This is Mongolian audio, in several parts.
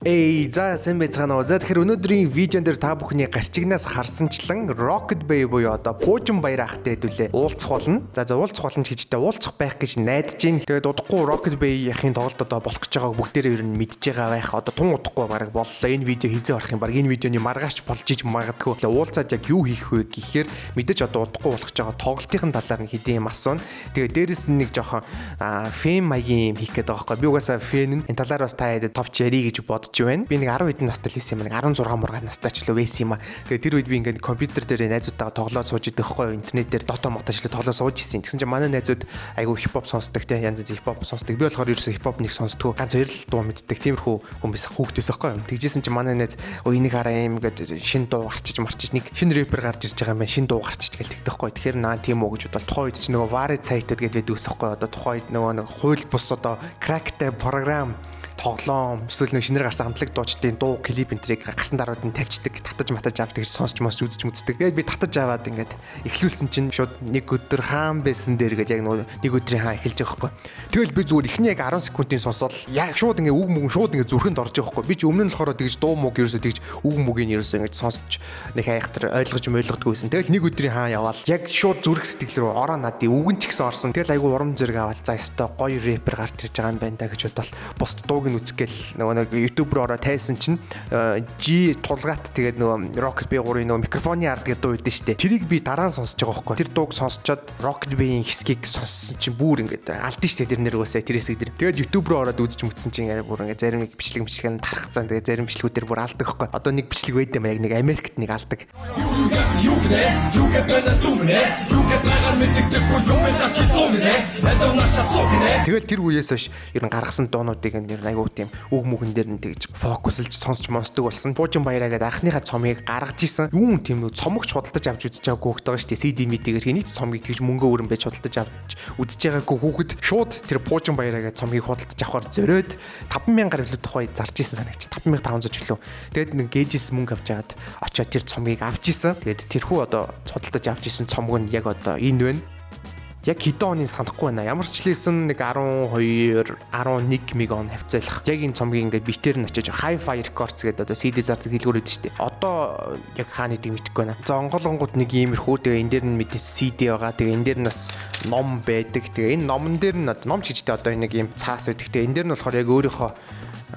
За сайн байцгаана уу. За тэгэхээр өнөөдрийн видеон дээр та бүхний гарчигнаас харсанчлан Rocket Bay буюу одоо Пуужин баяр ахтай хэдүүлээ уулзах болно. За уулзах болно ч гэжтэй уулзах байх гэж найдаж байна. Тэгээд удахгүй Rocket Bay-ийн тоглолт одоо болох гэж байгааг бүгдээрээ ер нь мэдж байгаа байх. Одоо тун удахгүй бараг боллоо. Энэ видео хийзээ орох юм баг. Энэ видеоны маргаач болж иж магадгүй. Уулзаад яг юу хийх вэ гэхээр мэдээж одоо удахгүй болох гэж байгаа тоглолтын талаар нь хэдийн юм асууна. Тэгээд дээрэс нь нэг жоохон фэм маягийн юм хийх гээд байгаа байхгүй. Би угаасаа фэн энэ талаар бас та хэд товч ярий гэж бодож байна. Би нэг 10 хэдэн настай л байсан юм. 16 мургаан настай ч л байсан юм аа. Тэгээ тэр үед би ингээд компьютер дээр найзуудтайгаа тоглоод сууж идэх байхгүй интернетээр Dota моточлоо тоглоод сууж исэн. Тэгсэн чинь манай найзууд айгу хипхоп сонсдог те янз янз хипхоп сонсдог. Би болохоор ерөөсөө хипхоп нэг сонсдгоо ганц хоёр л дуу мэддэг. Тиймэрхүү хүмүүс хүүхдээс байхгүй. Тэгжсэн чинь манай найз энийг хараа юм ингээд шин дуу гарчиж марчиж нэг шин рэпер гарч ирж байгаа юм байна. Шин дуу гарчиж гээл тэгдэг байхгүй. Тэгэхээр наа тийм үү гэж бодоод тухайн үед чинь нөгөө Varid сайтад гэдэг үсэхгүй. Одоо тухайн үед нөгөө нэг хууль бус одоо crackтэй програм тоглоом эсвэл нэг шинээр гарсан хамтлаг дуучдын дуу клип энтрийг гарсан дараад нь тавьчихдаг татаж матаж авдаг гэж сонсч мос үзэж мүцдэг. Тэгээд би татаж аваад ингээд эхлүүлсэн чинь шууд нэг өдөр хаан байсан дээр гэж яг нэг өдрийн хаан эхэлж байгаа байхгүй. Тэгэл би зүгээр эхний яг 10 секундын сонсоод яг шууд ингээд үг мөгн шууд ингээд зүрхэнд орж байгаа байхгүй. Би ч өмнө нь болохоор тэгж дуу мөг ерөөсөө тэгж үг мөгийг ерөөсөө ингээд сонсч нэг айхтар ойлгодгүй байсан. Тэгэл нэг өдрийн хаан яваал яг шууд зүрх сэтгэл рүү ороо надын үгэн ч гэсэн орсон. Тэгэл айгу урам зэрэг аваад за ёстой гоё рэпер гарч ирж байгаа юм байна да гэж бодвол бусд дууг үзгээл нөгөө нэг YouTube руу ороо тайсан чинь G тулгаат тэгээд нөгөө Rocket Bay 3-ын нөгөө микрофоны ард гэдэг дуу өгдөн штэ. Тэрийг би дараа нь сонсож байгаа байхгүй. Тэр дууг сонсчоод Rocket Bay-ийн хэсгийг сонссон чинь бүр ингээд алдсан штэ тэр нэр уусаа тэр хэсэг дээр. Тэгээд YouTube руу ороод үзэж мүтсэн чинь ингээд бүр ингээд зарим нэг бичлэг тархацсан. Тэгээд зарим бичлэгүүдээр бүр алдаг байхгүй. Одоо нэг бичлэг байд юм яг нэг Америкт нэг алдаг. Тэгээд тэр үеэс хойш ер нь гаргасан дуунуудыг нэр айгуу тийм үг мөгөн дээр нь тэгж фокуслж сонсч монсдог болсон. Пуужин баяраа гэдэг анхныхаа цомгийг гаргаж исэн. Юун тийм нүү цомогч худалдаж авч үзэж байгаагүй хөөхтэй байгаа шүү дээ. CD мэтээр хэний ч цомгийг тэгж мөнгө өрөн байж худалдаж авч үзэж байгаагүй хүүхэд шууд тэр Пуужин баяраа гэдэг цомгийг худалдаж авахар зөрөөд 50000 гаруй тухай зарж исэн санагч. 5500 гэлөө. Тэгээд нэг гейжс мөнгө авч яагаад очиод тэр цомгийг авч исэн. Тэгээд тэрхүү одоо худалдаж авч исэн цомог нь яг одоо энэ байна. Яг хэдэн оны санахгүй байна. Ямар ч лсэн нэг 12 11 мегон хавцайлах. Яг энэ цомгийн ингээд битээр нь очиж Hi-Fi Records гэдэг одоо CD зардаг хэлгүүр өгдөө шүү дээ. Одоо яг хаана гэдгийг мэдэхгүй байна. За онголонгууд нэг иймэрхүү тэгээ энэ дээр нь мэдээ CD байгаа. Тэгээ энэ дээр нь бас ном байдаг. Тэгээ энэ номон дээр нь ном ч гэжтэй одоо нэг юм цаас байдаг. Тэгээ энэ дээр нь болохоор яг өөрийнхөө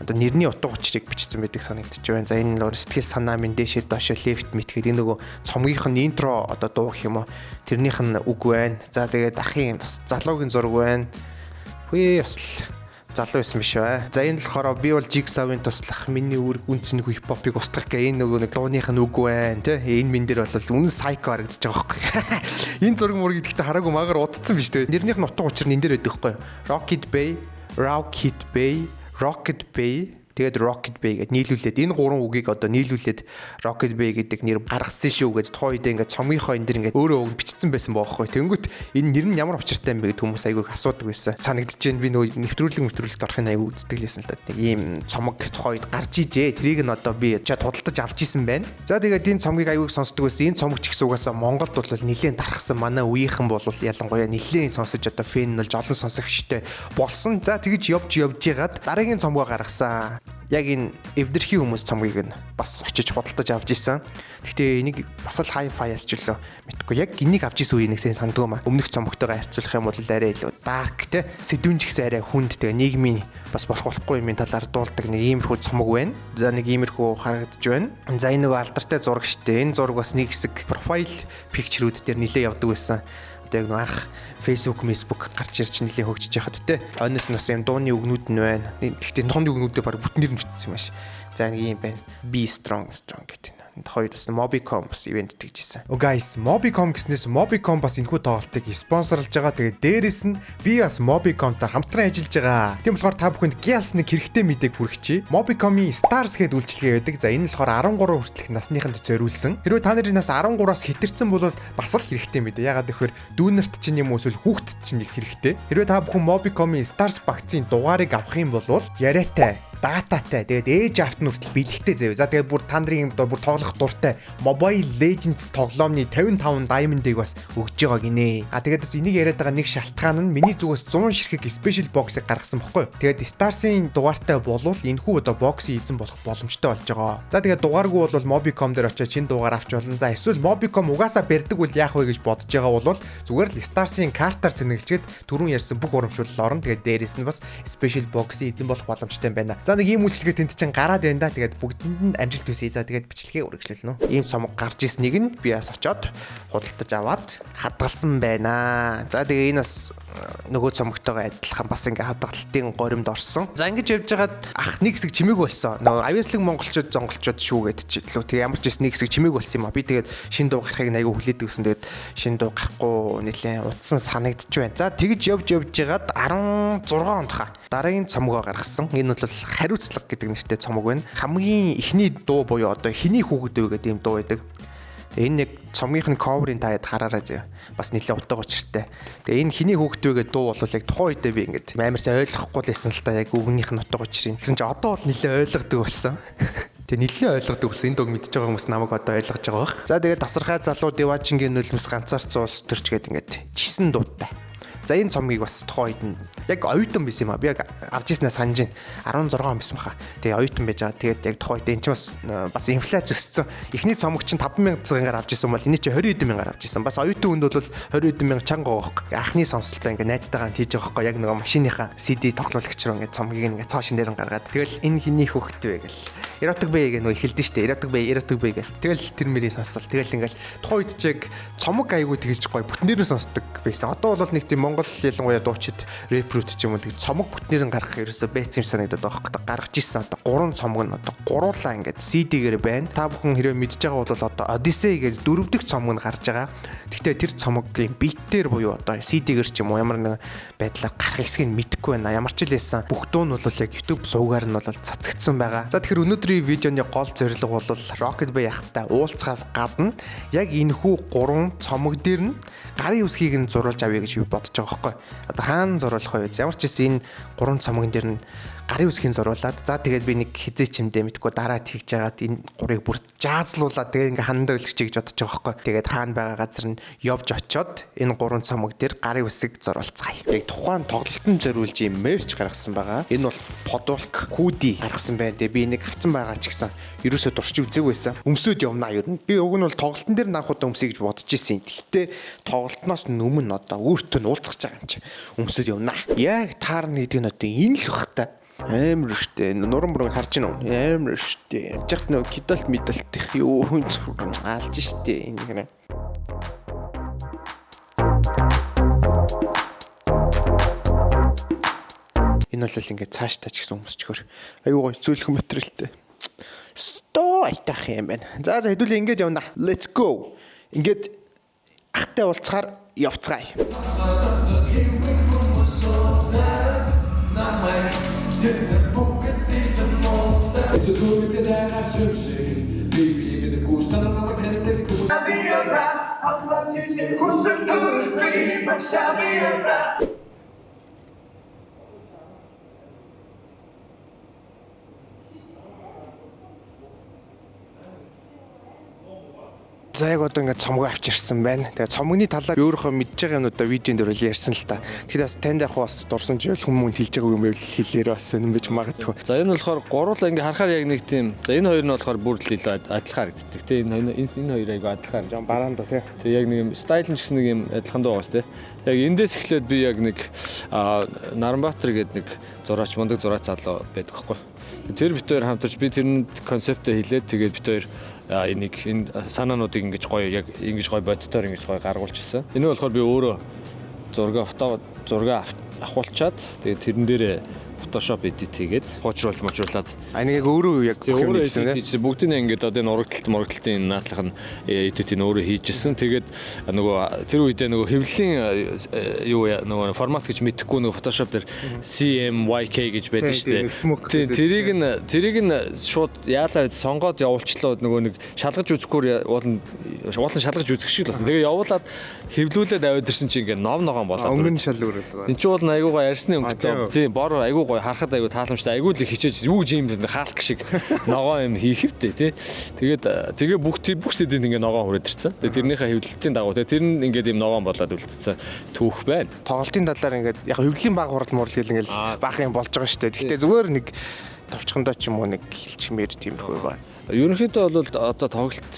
одоо нэрний утга учирыг бичсэн байдаг санагдчих байна. За энэ нь сэтгэл санаа минь дээшээ доошоо left мэт гэдэг энэ нөгөө цомгийнх нь интро одоо дуу гэх юм уу. Тэрнийх нь үг байна. За тэгээд ахын бас залуугийн зураг байна. Хөөе бас залуу байсан биш бай. За энэ болохоор би бол Jigsaw-ын туслах миний үүрэг үнцэн хипхопыг устгах гэх энэ нөгөө нэг дууных нь үг байна тий. Энэ мэн дээр бол үнэн psycho харагдаж байгаа байхгүй. Энэ зураг мөр гэдэгтээ хараагүй магаар удцсан биш тий. Нэрнийх нь утга учир нь энэ дээр байдаг байхгүй. Rocket Bay тэгээд Rocket Bay гэд нийлүүлээд энэ гурван үгийг одоо нийлүүлээд Rocket Bay гэдэг нэр гаргасан шүү гэж тухайн үед ингээд цомгийнхоо энэ дэр ингээд өөрөө үг бичсэн байсан баахгүй. Тэнгүүт энэ нэр нь ямар учиртай юм бэ гэд хүмүүс айгүйг асуудаг байсан. Санагдаж байна би нөгөө нэвтрүүлэгт орохын айгүй үздэг лсэн л да. Нэг ийм цомог тухайн үед гарч ижээ. Тэрийг нь одоо би чад худалдаж авч исэн байна. За тэгээд энэ цомгийг айгүйг сонсдог байсан. Энэ цомог ч гэсэн угаасаа Монголд бол нэлээд дарахсан манай үеийнхэн бол ялангуяа нэлээд сонсож одоо фэн нь болж олон сонсогчтой болсон. За тэгэж явж яагаад дараагийн цомгоо гаргасан. Яг энэ эвдэрхий хүмүүс цомгийг нь бас очиж худалдаж авч исэн. Гэхдээ энийг бас л Hi-Fi-аас ч үлээ мэдгүй. Яг энийг авч исэн үеийг нэгсэн сандгүй маа. Өмнөх цомогтойгоо харьцуулах юм бол арай илүү dark те. Сэдвэн ч гэсэн арай хүнд тэгээ нийгмийн бас болохгүй юмын талаар дуулдаг нэг иймэрхүү цомог байна. За нэг иймэрхүү харагдаж байна. За энэ нөгөө алдартай зураг штэ. Энэ зураг бас нэг хэсэг profile picture-үүд дээр нилээ явдаг байсан. Яг нэг анх Facebook гарч ирж нэлээ хөгжиж яхад те. Онос нь бас юм дууны үгнүүд нь байна. Гэхдээ дууны үгнүүдээ баг бүтнээр нь бичсэн юм байна. За нэг юм байна. Be strong гэдэг. Хоёрт бас Mobicom бас ивент тэгжсэн. Guys, Mobicom гэснээс Mobicom бас энэхүү тоглолтыг спонсорлж байгаа. Тэгээд дээрэс нь би бас Mobicomтай хамтран ажиллаж байгаа. Тийм болохоор та бүхэнд гялс нэг хэрэгтэй мэдээг хүргэчихье. Mobicom-ийн Stars гэдэг үйлчилгээ байдаг. За энэ нь болохоор 13 хүртэлх насныханд зориулсан. Хэрвээ та нарын нас 13-аас хэтэрсэн бол бас л хэрэгтэй мэдээ. Ягаад гэхээр дүүнерт чинь юм эсвэл хүүхдэд чинь их хэрэгтэй. Хэрвээ та бүхэн Mobicom-ийн Stars багцын дугаарыг авах юм бол яриатай дататай. Тэгээд ээж авт нь хүртэл бэлэгтэй заяа. За тэгээд бүр та нарын бүр тоглох дуртай Mobile Legends тоглоомны 55 diamond-ыг бас өгж байгааг инээ. Тэгээд бас энийг яриад байгаа нэг шалтгаан нь миний зүгээс 100 ширхэг special box-ыг гаргасан баггүй. Тэгээд Stars-ийн дугаартай болвол энэхүү одоо боксын эзэн болох боломжтой болж байгаа. За тэгээд дугааргүй бол Mobicom дээр очиж шинэ дугаар авч болно. За эсвэл Mobicom угаасаа барьдаг үл яах вэ гэж бодож байгаа бол зүгээр л Stars-ийн картаар цэнэглчихэд түрүүн ярьсан бүх урамшуулал орно. Тэгээд дээрээс нь бас special box-ийн эзэн болох боломжтой байна. За нэг ийм үйлчлэгээ тэнд чинь гараад байна да. Тэгээд бүгдэнд амжилт хүсье. За тэгээд бичлэгээ үргэлжлүүлнэ. Ийм цомог гарч ирснийг нь би бас очоод худалдаж аваад хадгалсан байна. За тэгээ энэ бас нөгөө цомогтойгоо адилхан бас ингээ хадгалтын горимд орсон. За ингэж явж байгаад ах нэг хэсэг чимээг болсон. Нөгөө авьяаслаг монголчууд зонголчууд шүүгээд ч лөө. Тэгээ ямар ч байсан нэг хэсэг чимээг болсон юм а. Би тэгээд шин дуу гарахыг айгүй хүлээдэг гэсэн. Тэгээд шин дуу гарахгүй нэлээд утсан санагдчих байна. За тэгж явж байгаад 16 онд дараагийн цомгоо гаргасан. Энэ бол хариуцлага гэдэг нэртэй цомог байна. Хамгийн ихний дуу буюу одоо хэний хүүхэд вэ гэдэг юм дуу байдаг. Энэ нэг цомгийнхын cover-ын таад хараарай зөө. Бас нэлээд утга учиртай. Тэгээ энэ хэний хүүхэд вэ гэдэг дуу бол яг тухайн үедээ би ингээд амарсаа ойлгохгүй л байсан л та яг үгнийх нь утга учирыг. Гэсэн чи одоо бол нэлээд ойлгодог болсон. Тэгээ нэлээд ойлгодог болсон. Энэ дууг мэдчихэж байгаа хүмүүс намайг одоо ойлгож байгаа бах. За тэгээ тасархай залуу Деважингийн нулимс ганцаарц уус төрч гээд ингээд 9 дуутай. За энэ цомгийг бас тухайн үед нь яг оюутан байсан юм а. Би яг авч ирснээр санаж байна. 16 он байсан баха. Тэгээ оюутан байж байгаа. Тэгээд яг тухайн үед энэ чинь бас инфляц өссөн. Эхний цомог чинь 50000 цагаар авч ирсэн бол энэ чинь 22000-аар авч ирсэн. Бас оюутан хүнд бол 22000 чанга гоох. Анхны сонсолтоо ингээ найзтайгаа хийж байгаа байхгүй яг нэг машиныхаа CD тоглоулагч руу ингээ цомгийг ингээ цаа шин дээр нь гаргаад. Тэгэл энэ хэний хөхт вэ гэл. Эротик бэ гэх нөө эхэлдэж штэ. Эротик бэ гэл. Тэгэл тэр мэрийн сонсол. Тэгэл ингээл тухайн үед чиг цомог аягүй тэгж гоё бүтнээр нь сонсдог байсан. Одоо бол нэг тийм Монгол ялангуяа дуучид рэпрут ч юм уу тэг цомог бүтнээр нь гаргах ерөөсөө бэцэм санагдаад байгаа хөөх. Гаргаж ирсэн одоо 3 цомог нь одоо гуруулаа ингээд CD-гээр байна. Та бүхэн хэрвээ мэдж байгаа бол одоо Odyssey гэж 4 дахь цомог нь гарч байгаа. Гэхдээ тэр цомогийн битээр буюу одоо CD-гээр ч юм уу ямар нэг байдлаар гарах хэсгийг мэдэхгүй байна. Ямар ч л байсан. Бүх дуу нь бол яг YouTube сувгаар нь бол цацагдсан байгаа. За тэгэхээр өнөөдрийн видеоны гол зорилго бол Rocket Bay ахтай уулзахаас гадна яг энэхүү 3 цомог дээр нь гарын үсгийг нь зурулж авъя гэж би бодож байгаа байхгүй. Одоо хаана зуруулах вэ? Ямар ч гэсэн энэ 3 цомгон дээр нь гарын үсгийн зуруулаад за тэгээд би нэг хизээ чимдээ мэдгүй дараад хийгж яагаад энэ 3-ыг бүр жаазлуулаад тэгээд ингээ хандаа өлгөж гэж бодож байгаа байхгүй. Тэгээд хаана байгаа газар нь явж очиод энэ 3 цомог дээр гарын үсэг зуруулцгаая. Яг тухайн тоглолтын зориулж юм мерч гаргасан байгаа. Энэ бол Podolk Hoodie гаргасан байна. Тэгээд би энийг авсан байгаа ч гэсэн ерөөсөө дурч үзег байсан. Өмсөд явнаа ер нь. Би уг нь бол тоглолтын дээр анх удаа өмсөе гэж бодож ирсэн. Гэхдээ тоглолтноос өмнө одоо өөртөө уулзах гэж байгаа юм чи. Өмсөд явнаа. Яг таарна гэдэг нь одоо энэ л бах та. Амар штэ. Нуран бүрэн харж гинөө. Амар штэ. Жигт нөө кидалт медалт их юу алж штэ. Энэ бол ингээд цааш тач гэсэн өмсчгөр. Аюу гой зөөлхөн материалтай. Сто айтах юм байна. За хэдүүлээ ингээд явна. Let's go. Ингээд ахтай уулзахаар явцгаая. За яг одоо ингээд цомгоо авчирсан байна. Тэгээ цомгны талаар өөрөөхөө мэдж байгаа юмудаа видеонд дөрөөл ярьсан л та. Тэгэхээр бас танд яг бас дурсан ч хүмүүс хэлж байгаа юм байл хэлээр бас юм байж магадгүй. За энэ болохоор гуруула ингээ харахаар яг нэг тийм. За энэ хоёр нь болохоор бүр л илүү адилхан харагддаг. Тэ энэ хоёр айгүй адилхан. Жон бараан доо тий. Тэг яг нэг юм стайл нь ч гэсэн нэг юм адилхан дуу бас тий. Яг эндээс эхлээд би яг нэг Наранбаатар гэдэг нэг зураач мундаг зураач залуу байдаг байхгүй. Тэр бит хоёр хамтарч би тэрний концептээ хэлээд тэгээд бит хоёр энийг энэ санаануудыг ингэж гоё яг ингэж гоё бодтоор ингэж гоё гаргуулж ирсэн. Энэ болохоор би өөрөө зураг авахулчаад тэгээд тэрэн дээрээ Photoshop edit хийгээд хуучруулж мочруулад энийг яг өөрөө яг хийжсэн бүгдийг ингээд одоо энэ урагталтын наадлах нь edit-ийг өөрөө хийжсэн. Тэгээд нөгөө тэр үедээ нөгөө хэвлэлийн юу нөгөө формат гэж мэдэхгүй нөгөө Photoshop дээр CMYK гэж байдаг шүү дээ. Тэрийг нь шууд яалаа сонгоод явуулчлаа нөгөө нэг шалгаж үзэхгүй уулын шалгаж үзэх шиг л болсон. Тэгээ явуулаад хэвлүүлээд аваад ирсэн чинь ингээд ном ногоон болоод өнгөн шал өрөөл. Энд чинь бол айгуугаа ярьсны өнгөтэй. Тийм бор айгуу гоё харахад айгүй тааламжтай айгүй л хичээж юу гэж юм хаалт шиг ногоо юм хийх хэвтэй тий. Тэгээ бүх сэдэнд ингээ ногоо хүрээд ирсэн. Тэгээ тэрнийхээ хэвлэлтийн дагуу тэр нь ингээд юм ногоон болоод үлдсэн түүх байна. Тоглолтын талаар ингээд яг хөвлийн баг хурал мурал гэл ингээл баах юм болж байгаа шүү дээ. Гэхдээ зүгээр нэг товчхондоо ч юм уу нэг хэлчмээр тиймэрхүү байна. Ерөнхийдөө бол одоо тоглолт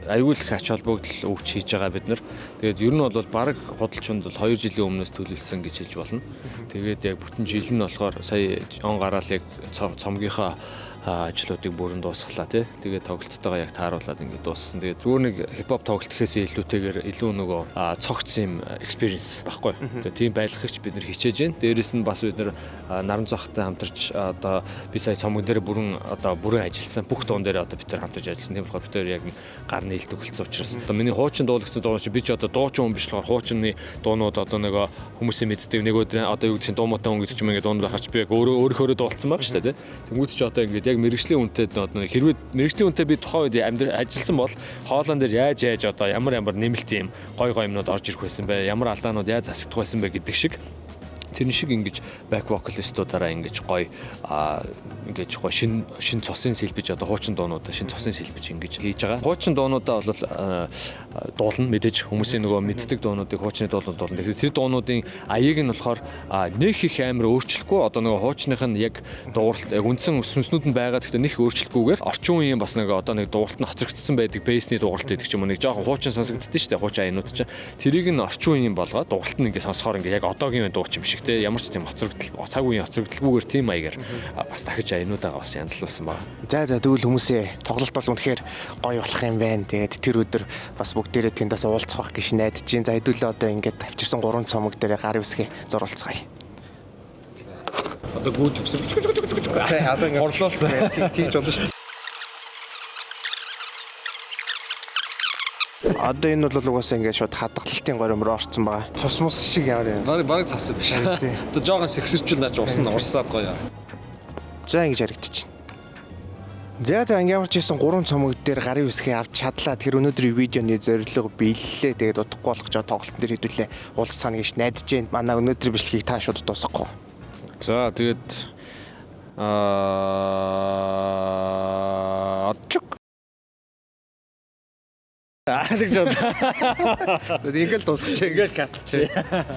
аюул их ач холбогдол өгч хийж байгаа бид нар. Тэгээд ер нь бол баг худалчинд бол 2 жилийн өмнөөс төлөвлөсөн гэж хэлж болно. Тэгээд яг бүтэн жил нь болохоор сая он гараал яг цомгийнхаа ажлуудыг бүрэн дуусгалаа тий. Тэгээд тоглолттойгоо яг тааруулаад ингээд дууссан. Тэгээд зүгээр нэг хипхоп тоглолт гэхээс илүүтэйгээр илүү нөгөө цогцсон юм experience баггүй. Тэгээд тийм байлгахыг бид нар хичээж байна. Дээрээс нь бас бид нар наран зохтой хамтарч одоо би сая цомгон дээр бүрэн ажилласан. Бүх дуун дээр одоо бид нар хамтарч ажилласан. Тийм болохоор бид нар яг гар нээлтдэг болсон учраас одоо миний хуучин дуулагдсан дуу чи би ч одоо дуучин хүн биш болохоор хуучны дуунууд одоо нөгөө хүмүүсийн мэддэг нэг өдөр одоо юу гэдэг чинь дуу мотой хүн гэдэг ч юм ингээд дуунууд харж би яг өөрөөрөө дуулсан баг шүү дээ. Тэнгүүд чи одоо ингээд яг мэрэгжлийн үнэтэй одоо хэрвээ мэрэгжлийн үнэтэй би тухайн үед ажилласан бол хоолон дээр яаж одоо ямар нэмэлт юм гой юмнууд орж ирэх байсан бэ? Ямар алдаанууд яаж засагдах байсан бэ гэдэг шиг тэр шиг ингэж back vocalist-уудаараа ингэж гоё шин цусын сэлбэж одоо хуучин дуунуудаа шин цусын сэлбэж ингэж хийж байгаа. Хуучин дуунуудаа бол дуулна мэдээж хүмүүсийн нөгөө мэддэг дуунуудыг хуучны дуулууд дуулна. Тэгэхээр тэр дуунуудын аяыг нь болохоор нэг их амар өөрчлөхгүй одоо нөгөө хуучных нь яг дууралт яг үндсэн сүнснүүд нь байгаа гэхдээ нэг өөрчлөхгүйгээр орчин үеийн бас нэг одоо нэг дууралт нь хоцрогдсон байдаг бейсний дууралт гэдэг ч юм уу нэг жоохон хуучин сонсогддөө шүү дээ хуучин аянууд чинь. Тэрийг нь орчин үеийн болгоод дууралт нь ингэ сонсохоор ингэ яг одоогийн дуу юм шиг те ямар ч тийм хоцрогдол цаг үеийн хоцрогдолгүйгээр тийм маягаар бас дахиж аянуудаа бас янзлуулсан байна. За тэгвэл хүмүүсээ тоглолт бол үнэхээр гоё болох юм байна. Тэгээд тэр өдөр бас бүгдээрээ тэндээс уулзах байх гэж найдаж байна. За хэдүүлээ одоо ингээд авчирсан 3 цомог дээр гар үсгээ зурулцгаая. Одоо гүйж өсөж. Тэ одоо ингээд орлуулсан. Тэгж болно шүү дээ. Одоо энэ бол угаасаа ингээд шууд хадгалалтын горимроо орцсон байгаа. Цус мус шиг ямар юм. Бараг цас биш. Одоо жоохон сэгсэрчүүл наач урсаад гоё. За ингэж харагдчих. За ямар ч байсан 3 цомог дээр гарын үсгээ авч чадлаа. Тэр өнөөдрийн видеоны зорилго биеллээ. Тэгээд удахгүй болгож тоглолтын дээр хэдүүлээ уулзсана гэж найдаж байна. Манай өнөөдрийн бичлэгийг та шууд дуусгахгүй. За тэгээд тэгж одоо. Ингээл дуусгачих. Ингээл катчих.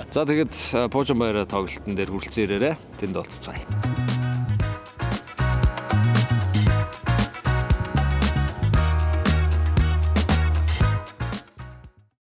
За тэгээд Пуужин баяраа тоглолтын дээр хүрэлцэн ирээрээ тэнд уулзцгаая.